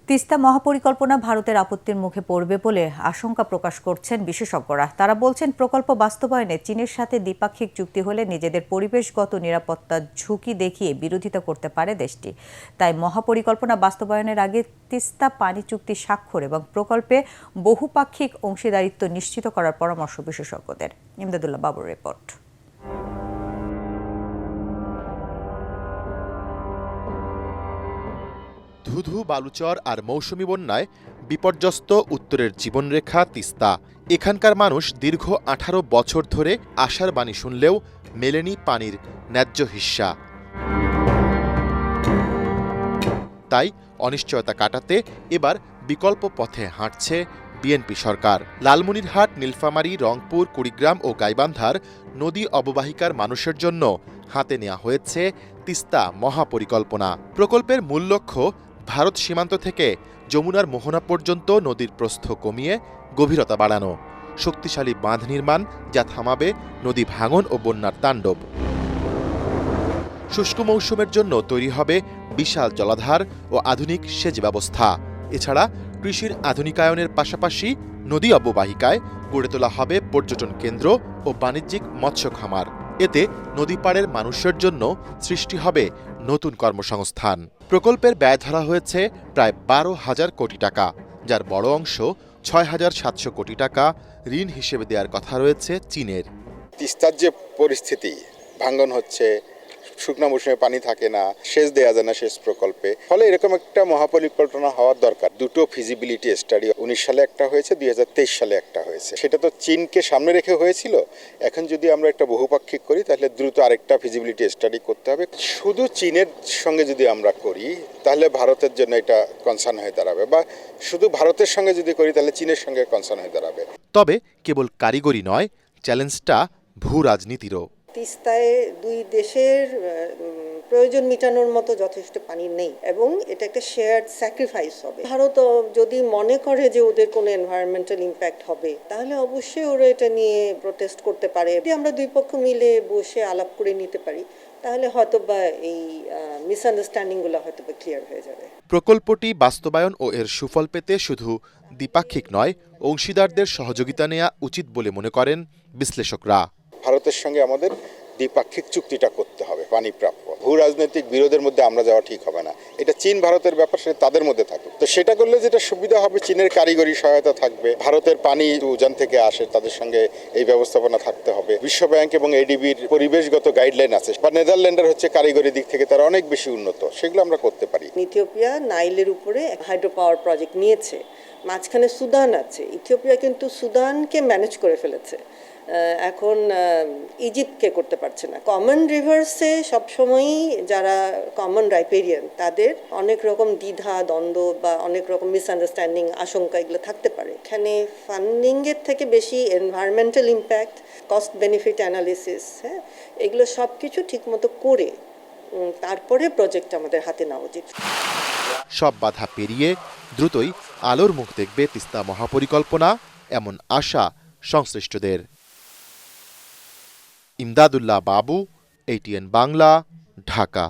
তিস্তা মহাপরিকল্পনা ভারতের আপত্তির মুখে পড়বে বলে আশঙ্কা প্রকাশ করছেন বিশেষজ্ঞরা। তারা বলছেন, প্রকল্প বাস্তবায়নে চীনের সাথে দ্বিপাক্ষিক চুক্তি হলে নিজেদের পরিবেশগত নিরাপত্তার ঝুঁকি দেখিয়ে বিরোধিতা করতে পারে দেশটি। তাই মহাপরিকল্পনা বাস্তবায়নের আগে তিস্তা পানি চুক্তি স্বাক্ষর এবং প্রকল্পে বহুপাক্ষিক অংশীদারিত্ব নিশ্চিত করার পরামর্শ বিশেষজ্ঞদের। ইমদাদুল্লাহ বাবুর রিপোর্ট। ধুধু বালুচর আর মৌসুমি বন্যায় বিপর্যস্ত উত্তরের জীবনরেখা তিস্তা। এখানকার মানুষ দীর্ঘ 18 বছর ধরে আশার বাণী শুনলেও মেলেনি পানির ন্যায্য হিস্যা। তাই অনিশ্চয়তা কাটাতে এবার বিকল্প পথে হাঁটছে বিএনপি সরকার। লালমনিরহাট, নীলফামারী, রংপুর, কুড়িগ্রাম ও গাইবান্ধার নদী অববাহিকার মানুষের জন্য হাতে নেওয়া হয়েছে তিস্তা মহাপরিকল্পনা। প্রকল্পের মূল লক্ষ্য ভারত সীমান্ত থেকে যমুনার মোহনা পর্যন্ত নদীর প্রস্থ কমিয়ে গভীরতা বাড়ানো, শক্তিশালী বাঁধ নির্মাণ যা থামাবে নদী ভাঙন ও বন্যার তাণ্ডব। শুষ্ক মৌসুমের জন্য তৈরি হবে বিশাল জলাধার ও আধুনিক সেচ ব্যবস্থা। এছাড়া কৃষির আধুনিকায়নের পাশাপাশি নদী অববাহিকায় গড়ে তোলা হবে পর্যটন কেন্দ্র ও বাণিজ্যিক মৎস্য খামার। এতে নদীপাড়ের মানুষের জন্য সৃষ্টি হবে নতুন কর্মসংস্থান। প্রকল্পের ব্যয় ধরা হয়েছে প্রায় 12,000 কোটি টাকা, যার বড় অংশ 6,700 কোটি টাকা ঋণ হিসেবে দেওয়ার কথা রয়েছে চীনের। তিস্তার যে পরিস্থিতি, ভাঙ্গন হচ্ছে, শুকনা মৌসুমে পানি থাকে না, সেচ দেওয়া যায় না সেচ প্রকল্পে, ফলে এরকম একটা মহাপরিকল্পনা হওয়ার দরকার। দুটো ফিজিবিলিটি স্টাডি 19 সালে একটা হয়েছে, 2023 সালে একটা হয়েছে। সেটা তো চীনকে সামনে রেখে হয়েছিল। এখন যদি আমরা একটা বহুপাক্ষিক করি তাহলে দ্রুত আরেকটা ফিজিবিলিটি স্টাডি করতে হবে। শুধু চীনের সঙ্গে যদি আমরা করি তাহলে ভারতের জন্য এটা কনসার্ন হয়ে দাঁড়াবে, বা শুধু ভারতের সঙ্গে যদি করি তাহলে চীনের সঙ্গে কনসার্ন হয়ে দাঁড়াবে। তবে কেবল কারিগরি নয়, চ্যালেঞ্জটা ভূ রাজনীতিরও। তিস্তায় দুই দেশের প্রয়োজন মেটানোর মতো যথেষ্ট পানি নেই এবং এটা একটা শেয়ার্ড স্যাক্রিফাইস হবে। ভারত যদি মনে করে যে ওদের কোনো এনভায়রনমেন্টাল ইম্প্যাক্ট হবে তাহলে অবশ্যই ওরা এটা নিয়ে প্রোটেস্ট করতে পারে। যদি আমরা দুই পক্ষ মিলে বসে আলাপ করে নিতে পারি তাহলে হয়তোবা এই মিসআন্ডারস্ট্যান্ডিংগুলো হয়তোবা ক্লিয়ার হয়ে যাবে। প্রকল্পটি বাস্তবায়ন ও এর সুফল পেতে শুধু দ্বিপাক্ষিক নয়, অংশীদারদের সহযোগিতা নেওয়া উচিত বলে মনে করেন বিশ্লেষকরা। ভারতের সঙ্গে আমাদের দ্বিপাক্ষিক চুক্তিটা করতে হবে পানি প্রাপ্য। ভূ রাজনৈতিক বিরোধের মধ্যে আমরা যাওয়া ঠিক হবে না। এটা চীন ভারতের ব্যাপার, সেটা তাদের মধ্যে থাকুক। তো সেটা করলে যেটা সুবিধা হবে, চীনের কারিগরি সহায়তা থাকবে, ভারতের পানি উজান থেকে আসে তাদের সঙ্গে এই ব্যবস্থাপনা থাকতে হবে। বিশ্বব্যাংক এবং এডিবির পরিবেশগত গাইডলাইন আছে, বা নেদারল্যান্ডের হচ্ছে কারিগরি দিক থেকে তারা অনেক বেশি উন্নত, সেগুলো আমরা করতে পারি। ইথিওপিয়া নাইলের উপরে হাইড্রো পাওয়ার প্রজেক্ট নিয়েছে, মাঝখানে সুদান আছে। ইথিওপিয়া কিন্তু সুদানকে ম্যানেজ করে ফেলেছে, এখন ইজিপ্টকে করতে পারছে না। কমন রিভার্সে সবসময়ই যারা কমন রাইপেরিয়ান তাদের অনেক রকম দ্বিধা দ্বন্দ্ব বা অনেক রকম মিসআন্ডারস্ট্যান্ডিং আশঙ্কা এগুলো থাকতে পারে। এখানে ফান্ডিংয়ের থেকে বেশি environmental impact, cost benefit analysis, হ্যাঁ, এগুলো সব কিছু ঠিকমতো করে তারপরে প্রজেক্ট আমাদের হাতে নেওয়া উচিত। সব বাধা পেরিয়ে দ্রুতই আলোর মুখ দেখবে তিস্তা মহাপরিকল্পনা, এমন আশা সংশ্লিষ্টদের। ইমদাদুল্লাহ বাবু, ATN বাংলা, ঢাকা।